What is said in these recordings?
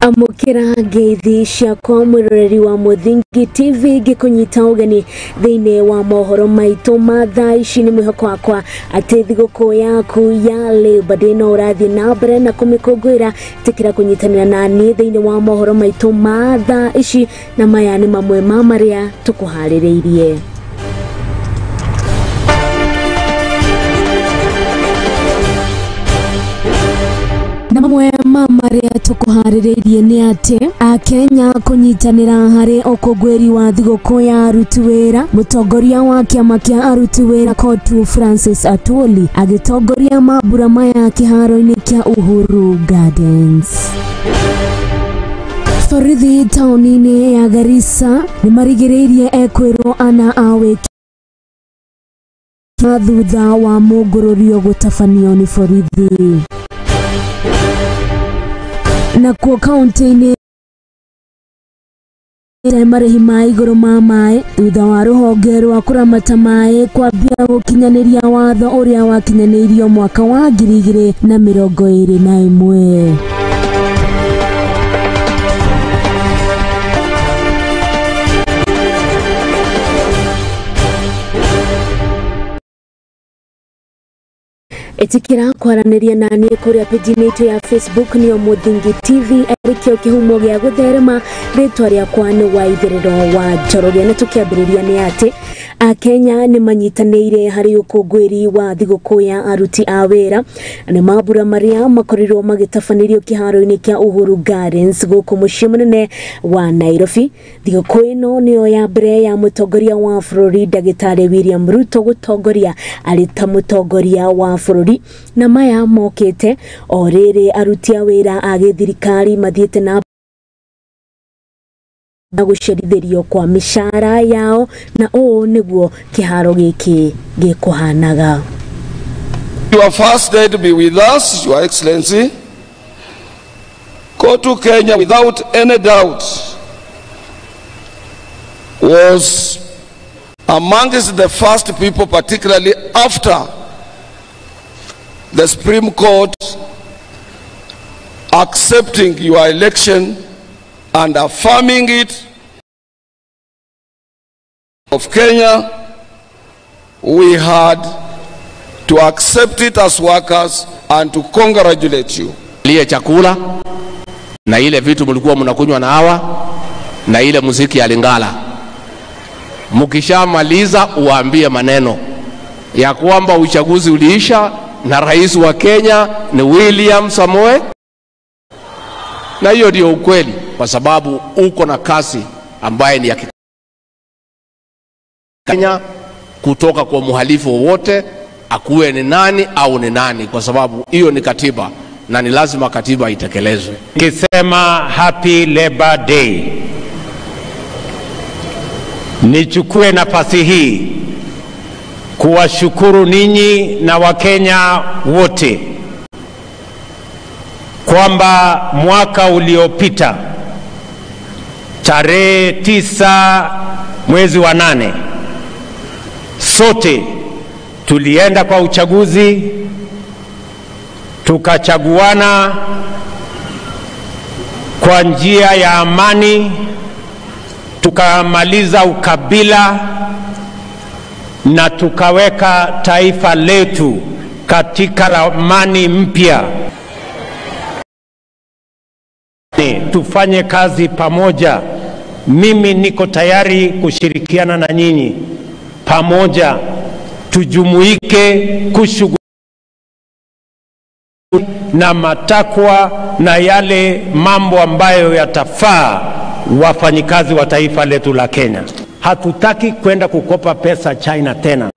Amukira geithisha kwa mwiroreri wa Muthingi TV gikunyita ugeni thiine wa mohoro maitu mathaa ici ni mwihoko wakwa ati thiguku yaku ya Labor Day no urathi na mbere na kumikungwira tikira kunyitanira nani thiine wa mohoro maitu mathaa ici na maya ni mamwe ma maria tukuhaririirie. Namwe maria tukuhaririirie ni ati Akenya kunyitanira hari okogweri wa thiguku ya aruti wira. Mutongoria wa kiama kia aruti wira Kotu Francis Atwoli agitongoria mambura maya kiharo-ini kia Uhuru Gardens. Borithi tauni-ini ya Garissa ni marigiriirie ekwirwo ana awe thutha wa mugururio gutafanio ni borithi. Na kwa kaunti-ini marihi ma iguru ma mai thutha wa ruhonge rwa kuramata mai kwambia gukinyaniria watho uria wakinyanirio mwaka wa 2021. Etikira kwaraniria nani kuria page yetu ya Facebook ni Muthingi TV erikio kihumo gya gutherema ritwa riakwa ni Waitherero wa Njoroge. Na tukiambiriria ni ati Akenya ni manyitanire hari ukungwiri wa thiguku ya aruti a wira ni mambura maria makorirwo magitafanirio kiharo-ini kia Uhuru Gardens guku mucii munene wa Nairobi. Thiguku ino niyo ya mbere ya mutongoria wa bururi Ndagitari William Ruto gutongoria ari ta mutongoria wa bururi. Na maya mokete o riri aruti a wira a githirikari mathiete na gucerithirio kwa mishara yao na o niguo kiharo giki gikuhanaga. Your first day to be with us, Your Excellency. Go to Kenya without any doubt was amongst the first people, particularly after the Supreme Court accepting your election and affirming it of Kenya. We had to accept it as workers and to congratulate you. Ile chakula na ile vitu mlikuwa mnakunywa na hawa na ile muziki ya Lingala, mkishamaliza uambie maneno ya kwamba uchaguzi uliisha na rais wa Kenya ni William Samoei. Na hiyo ndio ukweli, kwa sababu uko na kasi ambaye ni ya Kenya kutoka kwa muhalifu wote, akuwe ni nani au ni nani, kwa sababu hiyo ni katiba na ni lazima katiba itekelezwe. Nikisema happy Labor Day, nichukue nafasi hii kuwashukuru ninyi na Wakenya wote kwamba mwaka uliopita tarehe 9 mwezi wa 8 sote tulienda kwa uchaguzi, tukachaguana kwa njia ya amani, tukamaliza ukabila na tukaweka taifa letu katika ramani mpya. Tufanye kazi pamoja. Mimi niko tayari kushirikiana na nyinyi pamoja, tujumuike kushughulika na matakwa na yale mambo ambayo yatafaa wafanyikazi wa taifa letu la Kenya. Hatutaki kwenda kukopa pesa China tena.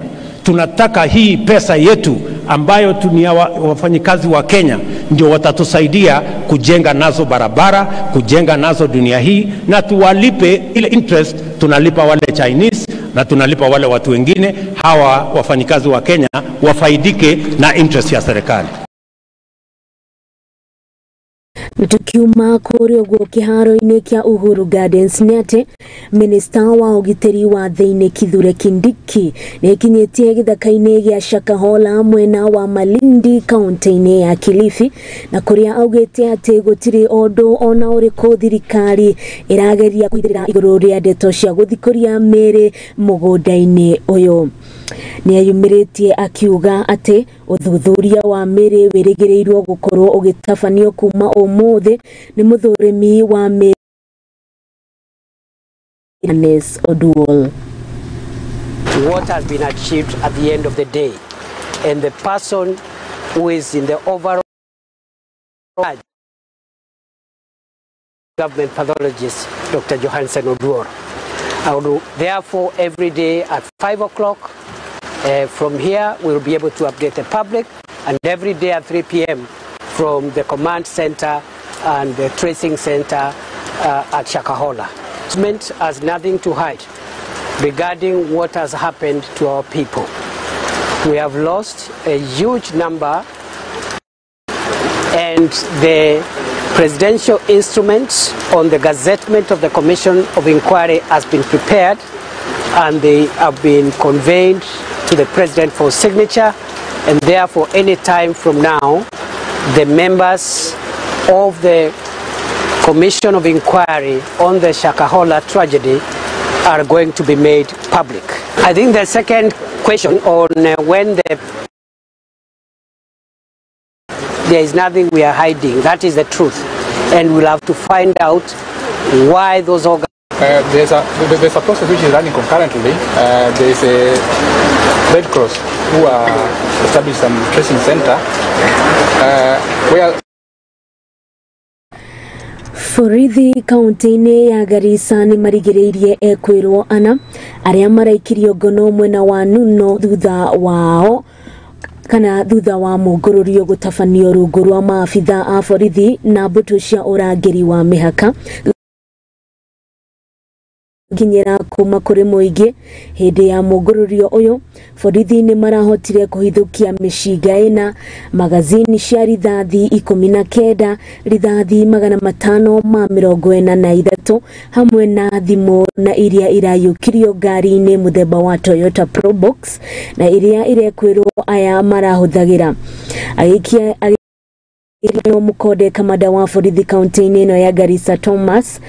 Tunataka hii pesa yetu ambayo tunia wafanyikazi wa Kenya ndio watatusaidia kujenga nazo barabara, kujenga nazo dunia hii, na tuwalipe ile interest tunalipa wale Chinese na tunalipa wale watu wengine. Hawa wafanyikazi wa Kenya wafaidike na interest ya serikali. Tukiuma kuri ogwo kiharo-ini kia Uhuru Gardens ni ati minista wa ugiteri wa thiini Kithure Kindiki ni kinyetie githaka-ini gia Shakahola mwena wa Malindi kaunti-ini ya Kilifi na kuria augite ati gutiri ondu ona uriku thirikari irageria kuithirira iguru ria ndeto cia guthikuria miri mugunda-ini uyu. Ni ayumiritie akiuga ati uthuthuria wa miri wirigirirwo gukorwo ugitafanio kuma umuthi ni muthurimi wa miri Oduol. What has been achieved at the end of the day, and the person who is in the overall government pathologist, Dr. Johansen Oduor. I would therefore every day at 5 o'clock from here we'll be able to update the public, and every day at 3 p.m. from the command center and the tracing center at Shakahola. Government has nothing to hide regarding what has happened to our people. We have lost a huge number, and the presidential instruments on the gazettement of the Commission of Inquiry has been prepared, and they have been conveyed to the President for signature, and therefore any time from now the members of the Commission of Inquiry on the Shakahola tragedy are going to be made public. I think the second question on when there is nothing we are hiding, that is the truth, and we'll have to find out why those organs. There's a process which is running concurrently. There's a Red Cross who are established some tracing center where Forithi kaunti-ini ya Garissa ni marigiriirie ekwirwo ana aria maraikirio ngono mwena wa Nuno thutha wao kana thutha wa mugururio gutafanio rungu rwa maabitha a borithi na mbutu cia urangiri wa mihaka ginyera kuma kuri muingi hindi ya mugururio uyu. Borithi ni marahotire kuhithukia mishiga ina magazini cia rithathi 19 rithathi 543 hamwe na thimu na iria irayukirio ngari-ini muthemba wa Toyota Probox na iria irekwirwo aya marahuthagira agikia mukode kamanda wa borithi kaunti-ini ino ya Garissa Thomas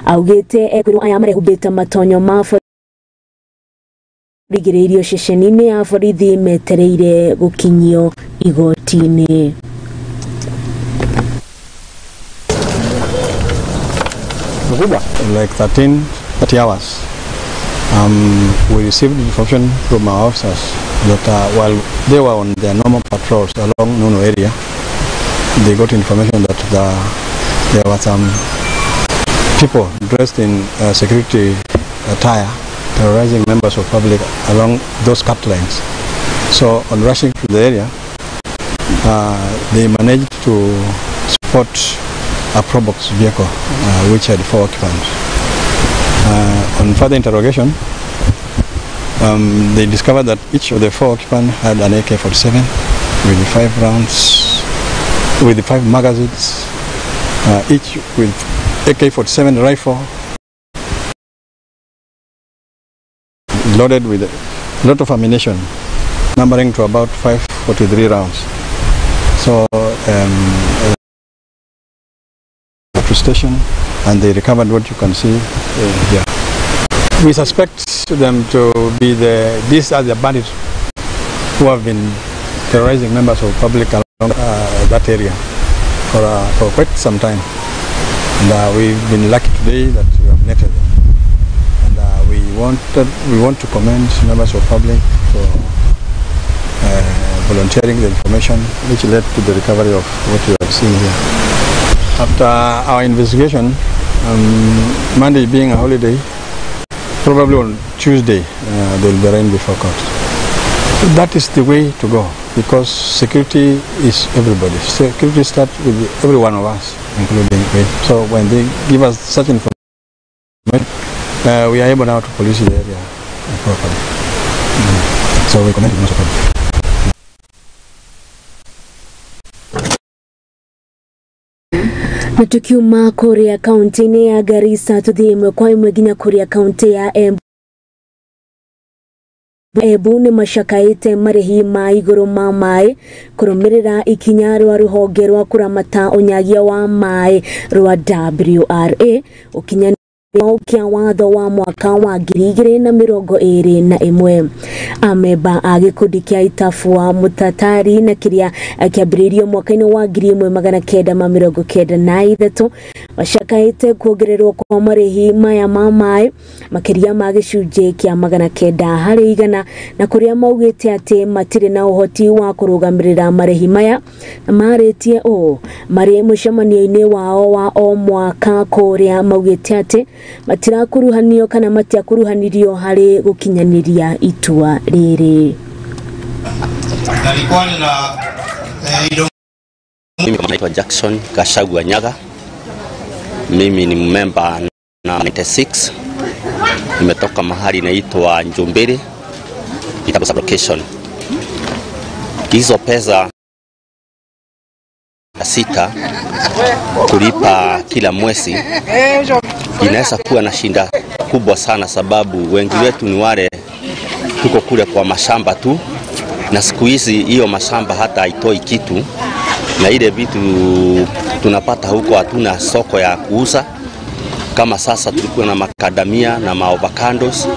augite ekwirwo aya marehubita matonyo ma rigiriirio ceceni-ini ya borithi metereire gukinyio igoti-ini. Like 30 hours, we received information from our officers that while they were on their normal patrols along Nuno area, they got information that there were some people dressed in security attire terrorizing members of public along those cut lines. So on rushing to the area, they managed to spot a Probox vehicle which had 4 occupants. On further interrogation, they discovered that each of the 4 occupants had an AK-47 with 5 rounds, with 5 magazines, each with AK-47 rifle loaded with a lot of ammunition, numbering to about 543 rounds. So to station, and they recovered what you can see here. We suspect them to be these are the bandits who have been terrorizing members of public along that area for quite some time. And we've been lucky today that we have netted them. And we want to commend members of public for volunteering the information which led to the recovery of what you have seen here. After our investigation, Monday being a holiday, probably on Tuesday there will be rain before court. That is the way to go, because security is everybody. Security starts with every one of us, including me. So when they give us such information, we are able now to police the area. properly. So we commend it most of them. Na tukiuma Korea kaunti ya Garissa tuthimwe kwa imwe ginya Korea kaunti ya Embu ni mashakaite marehi ma iguru ma mai kurumirira ikinya rwa ruhonge rwa kuramata unyagia wa mai rwa WRA ukinya kia watho wa mwaka wa 2021 ameba agikundi kia itafu wa mutatari na kiria kiambiririo mwaka-ini wa 1993 mashakaite kuongererwo kwa marehi maya ma mai makiria ma gicunje kia 900 hari igana na kuria maugite ati matire na uhoti wa kurugamirira marehi maya na maretie mari mucemanio-ini wao wa o mwaka kuria maugite ati matira kuruhanio kana matia kuruhanirio hari gukinyaniria itua riri. Mimi naitwa Jackson Kashagwa Nyaga. Mimi ni member na 96. Nimetoka mahali inaitwa Njumbiri itabu sublocation. Hizo pesa 6 kulipa kila mwezi inaweza kuwa na shinda kubwa sana, sababu wengi wetu ni wale tuko kule kwa mashamba tu, na siku hizi hiyo mashamba hata haitoi kitu, na ile vitu tunapata huko hatuna soko ya kuuza. Kama sasa tulikuwa na makadamia na maovacandos,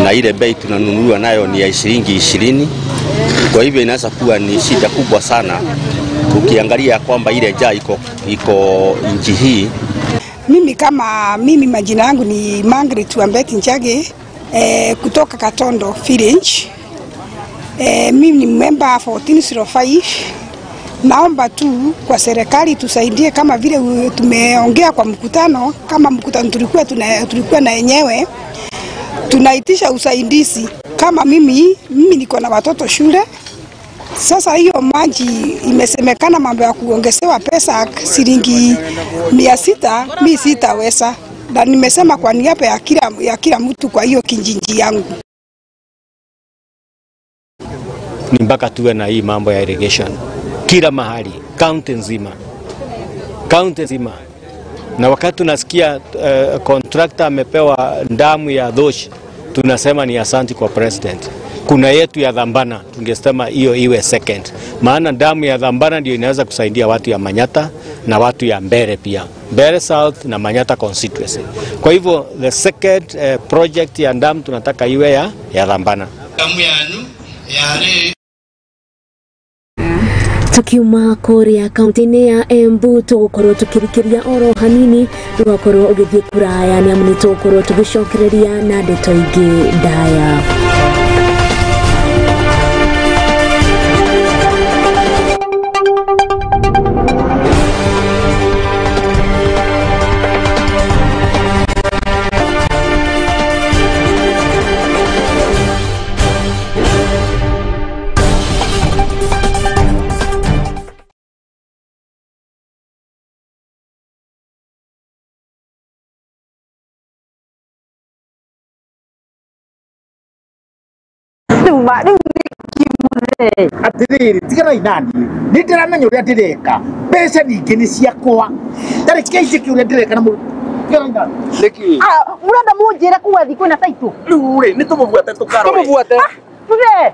na ile bei tunanunua nayo ni ya shilingi 20. Kwa hivyo inaweza kuwa ni shida kubwa sana ukiangalia kwamba ile njaa iko nchi hii. Mimi majina yangu ni Margaret Wambeti Njage kutoka Katondo Village. Mimi ni member 1405. Naomba tu kwa serikali tusaidie, kama vile tumeongea kwa mkutano, kama mkutano tulikuwa na yenyewe, tunaitisha usaidizi. Kama mimi niko na watoto shule. Sasa hiyo maji imesemekana mambo ya kuongezewa pesa shilingi 600, mimi sitaweza. Na nimesema kwa niaba ya kila mtu kwa hiyo kijiji yangu. Ni mpaka tuwe na hii mambo ya irrigation kila mahali, county nzima. Na wakati tunasikia contractor amepewa ndamu ya Doshi, tunasema ni asanti kwa president. Kuna yetu ya Dhambana, tungesema hiyo iwe second. Maana damu ya Dhambana ndio inaweza kusaidia watu ya Manyata na watu ya Mbere pia. Mbere South na Manyata constituency. Kwa hivyo the second project ya damu tunataka iwe ya Dhambana. Tukiuma Korea kaunti ya Embu tugukorwo tukirikiria oro hanini tugakorwo ugithie kuraya ni amuni tugukorwo tugicokereria na ndeto ingi ndaya. Atiriri tigara inani nitiramenya uria ndireka mbeca ningi ni ciakwa tariki ici kiuria ndireka na tigara inani leki murenda munjira kuwa thiku na taitu rure ni tumuvuate tuve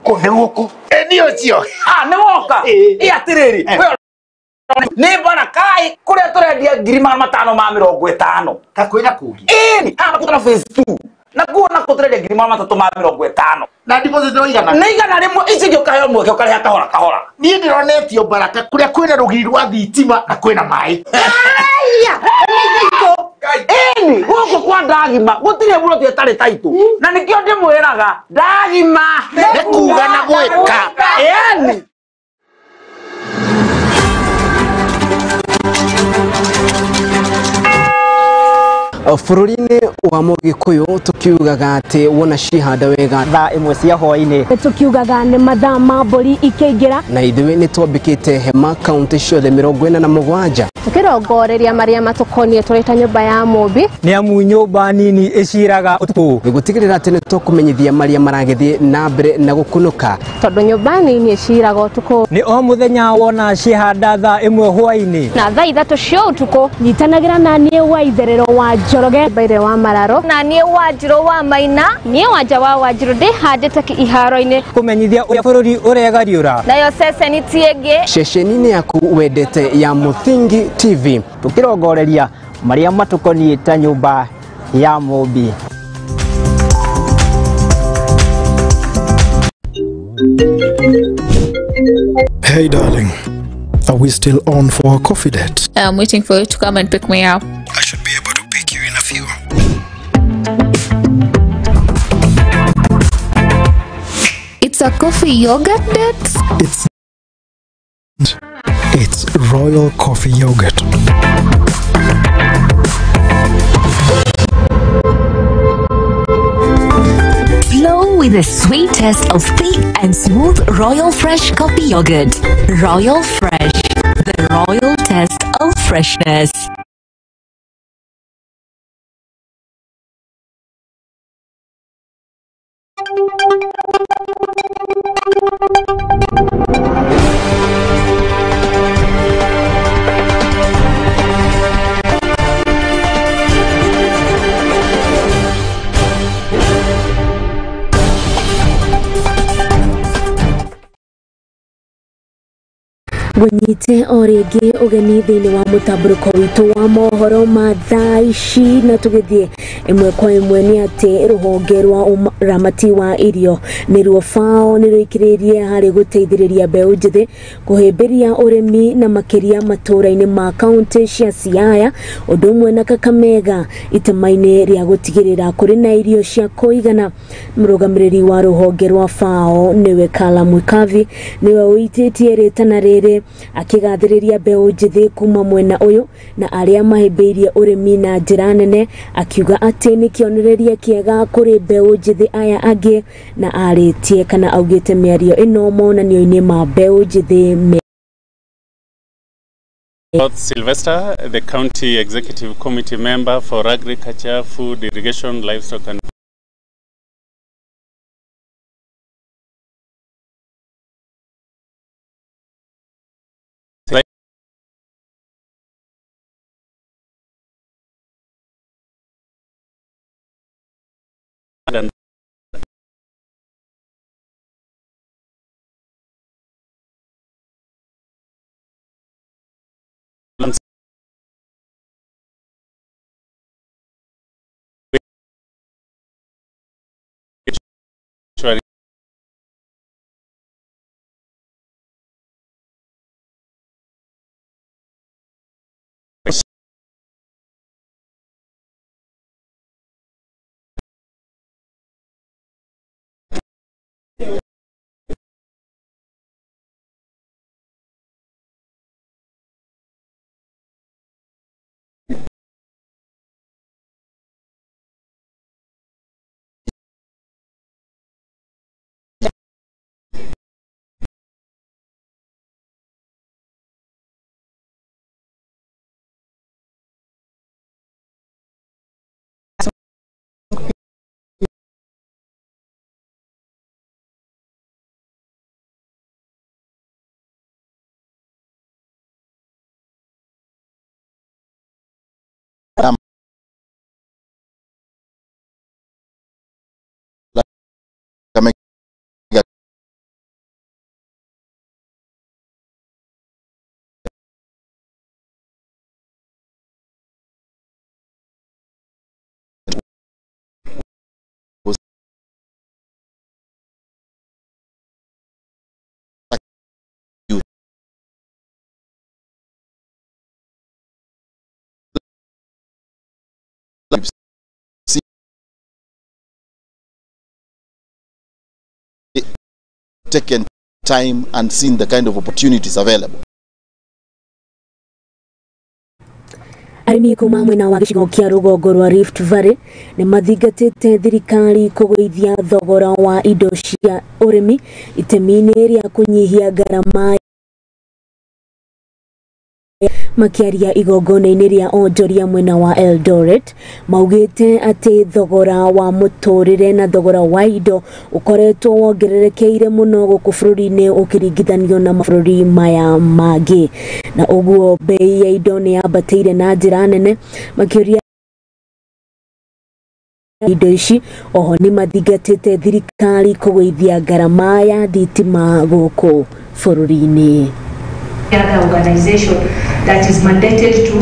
kone guku ni ucio ni woka atiriri ni bana kai kuria turendia 550 kakwira kugi ni kutana phase 2 na kuona kuturedia 350 na deposit no igana na igana rimwe ici gyokayo mweke ukaria kahora ni ndironetio baraka kuria kwina rugiri rwa thitima na kwina mai ni guku kwa ndagima gutire buro tietari taitu na nikio ndimwiraga ndagima nekuga na gwika ni Fururini wa Mugikuyu tukiugaga ati wona cihanda wega thaa imwe cia hwaini tukiugaga ni mathaa ma mburi ikiingira na ithuĩ nĩ twambĩkĩte hema kaunti ciothe 47 tukirongoreria maria matukonie turita nyumba ya Mumbi ni amu nyumba nini iciraga utuku gũtigĩrĩra atĩ nĩ tũkũmenyithia maria maragĩthiĩ na mbere na gũkunũka tondu nyumba nini iciraga utuku ni o muthenya wona cihanda thaa imwe hwaini na thaa 3 cia utuku nyitanagira na nie Waitherero wa Njoroge Baire wa Mararo na nie Wanjiro wa Maina nie Wanja wa Wanjiro ndi handite iharo-ini kumenyithia uria bururi uregariura nayo ceceni tienge ceceni-inĩ yaku wendete ya Muthingi TV tukirongoreria maria matukonie ta nyumba ya Mumbi. Hey darling, are we still on for a coffee date? I'm waiting for you to come and pick me up. I should be able to pick you in a few. It's a coffee yogurt date? It's royal coffee yogurt. Flow with the sweet taste of thick and smooth Royal Fresh coffee yogurt. Royal Fresh, the royal taste of freshness. Gwenyite orege ugeni thini wa mutamburuko witu wa mohoro ma thaa ici na tugithie imwe kwa imwe ni ati ruhonge rwa ramati wa irio ni ruo FAO ni ruikiririe hari guteithiriria mbeu njithi kuhimbiria urimi na makiria matura-ini ma kaunti cia Siaya undu umwe na Kakamega itemaini ria gutigirira kuri na irio cia kuigana. Murugamiriri wa ruhonge rwa FAO niwe Kala Mwikavi niwe uititie ritana riri akigathiriria mbeu njithi kuma mwena uyu na aria mahimbiirie urimi na njira nene akiuga ati ni kionereria kiega kuri mbeu njithi aya angi na aritie kana augite miario ino monanio-ini ma mbeu njithi. Sylvester, the County Executive Committee member for Agriculture, Food, Irrigation, Livestock and taken time and seen the kind of opportunities available. arimi kuma mwena wa gicigo kia rugongo rwa Rift Valley ni mathingatite thirikari kugwithia thogora wa indo cia urimi itemi-ini ria kunyihia garama makiaria igongona-inĩ ria onjoria mwena wa Eldoret maugite ati thogora wa muturire na thogora wa indo ukoretwo wongererekeire muno guku bururi-inĩ ukiringithanio na mabũrũri maya mangĩ, na uguo bei ya indo ni yambatĩire na njĩra nene makiaria indo ici. Oho ni mathingatite thirikari kugwithia garama ya thitima guku bururi-inĩ. Other organization that is mandated to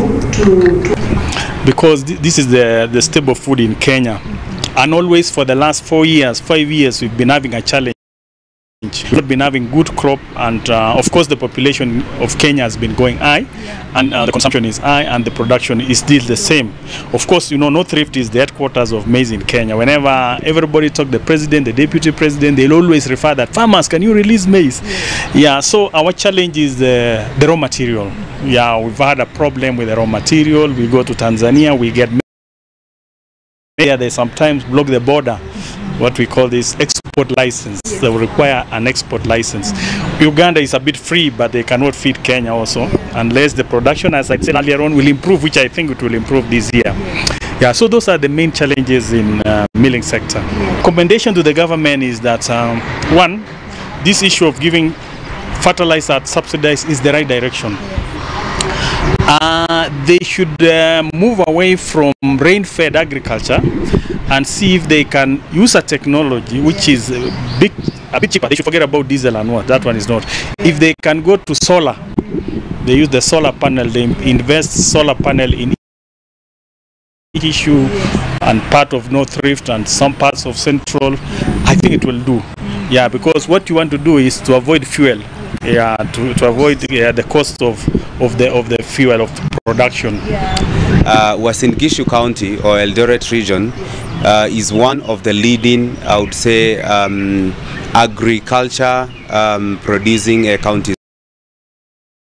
because this is the staple food in Kenya, and always for the last 5 years we've been having a challenge. We've been having good crop, and of course the population of Kenya has been going high, and the consumption is high, and the production is still the same. Of course, you know, North Rift is the headquarters of maize in Kenya. Whenever everybody talk, the president, the deputy president, they'll always refer that farmers, can you release maize? Yeah, so our challenge is the raw material. Yeah, we've had a problem with the raw material. We go to Tanzania, we get maize. They sometimes block the border. What we call this export license. They will require an export license. Uganda is a bit free, but they cannot feed Kenya also, unless the production, as I said earlier on, will improve, which I think it will improve this year. Yeah, so those are the main challenges in milling sector. Commendation to the government is that, one, this issue of giving fertilizer at subsidized is the right direction. They should move away from rain-fed agriculture and see if they can use a technology which is a bit cheaper. They should forget about diesel and what, that one is not. If they can go to solar, they use the solar panel, they invest solar panel in each issue and part of North Rift and some parts of Central, I think it will do. Yeah, because what you want to do is to avoid fuel. Yeah, to avoid the cost of the fuel of production. Uasin Gishu County or Eldoret region is one of the leading, I would say, agriculture producing counties.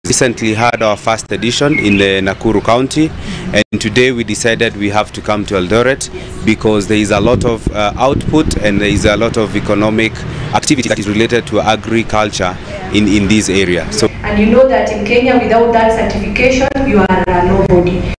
Recently had our first edition in the Nakuru County, and today we decided we have to come to Eldoret because there is a lot of output and there is a lot of economic activity that is related to agriculture in this area. So, and you know that in Kenya, without that certification, you are nobody.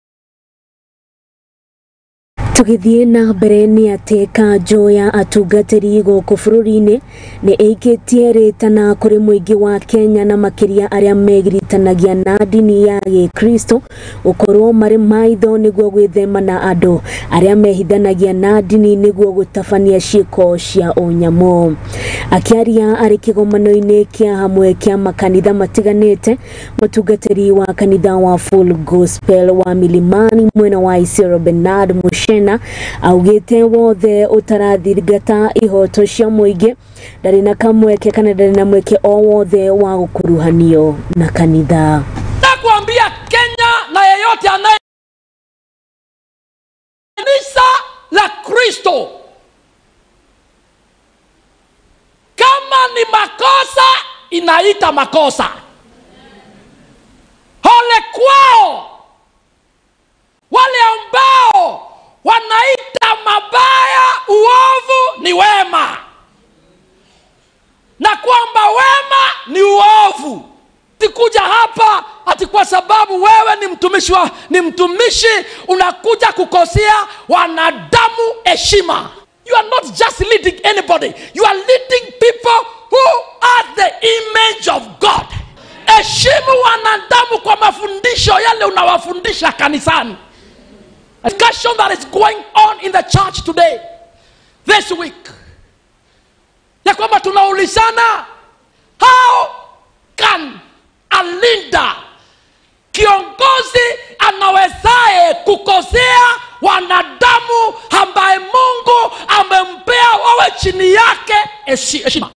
Tugithie na mbere ni ati kanjo ya atungatiri guku bururi-ini ni ikitie ritana kuri muingi wa Kenya na makiria aria megiritanagia na dini ya Gikristo ukorwo mari maitho niguo gwithema na andu aria mehithanagia na dini niguo gutabania ciiko cia unyamu. Akiaria ari kigomano-ini kia hamwe kia makanitha matiganite, mutungatiri wa kanitha wa Full Gospel wa Milimani mwena wa Isiolo Bernard Mushena augite wothe utarathirigata ihoto cia muingi ndari na kamweke kana ndari na mweke o wothe wa gukuruhanio na kanitha. Nakwambia Kenya na yeyote anaye kanisa la Kristo, kama ni makosa inaita makosa. Ole kwao wale ambao wanaita mabaya uovu ni wema, na kwamba wema ni uovu. Sikuja hapa ati kwa sababu wewe ni mtumishi unakuja kukosea wanadamu heshima. You are not just leading anybody, you are leading people who are the image of God. Heshimu wanadamu kwa mafundisho yale unawafundisha kanisani. A discussion that is going on in the church today, this week, ya kwamba tunaulizana, how can a leader, kiongozi anawezaye kukosea wanadamu ambaye Mungu amempea wawe chini yake heshima?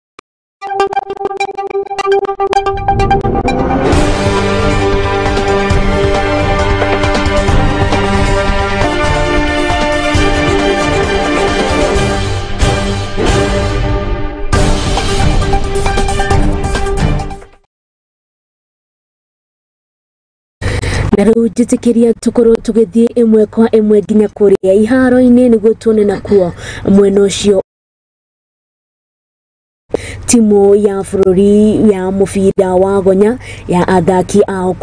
na riu njitikiria tukorwo tugithie imwe kwa imwe nginya kuria iharo-ini niguo tuone na kuo mwena ucio timu ya bururi ya mufira wa gonya ya athaki ao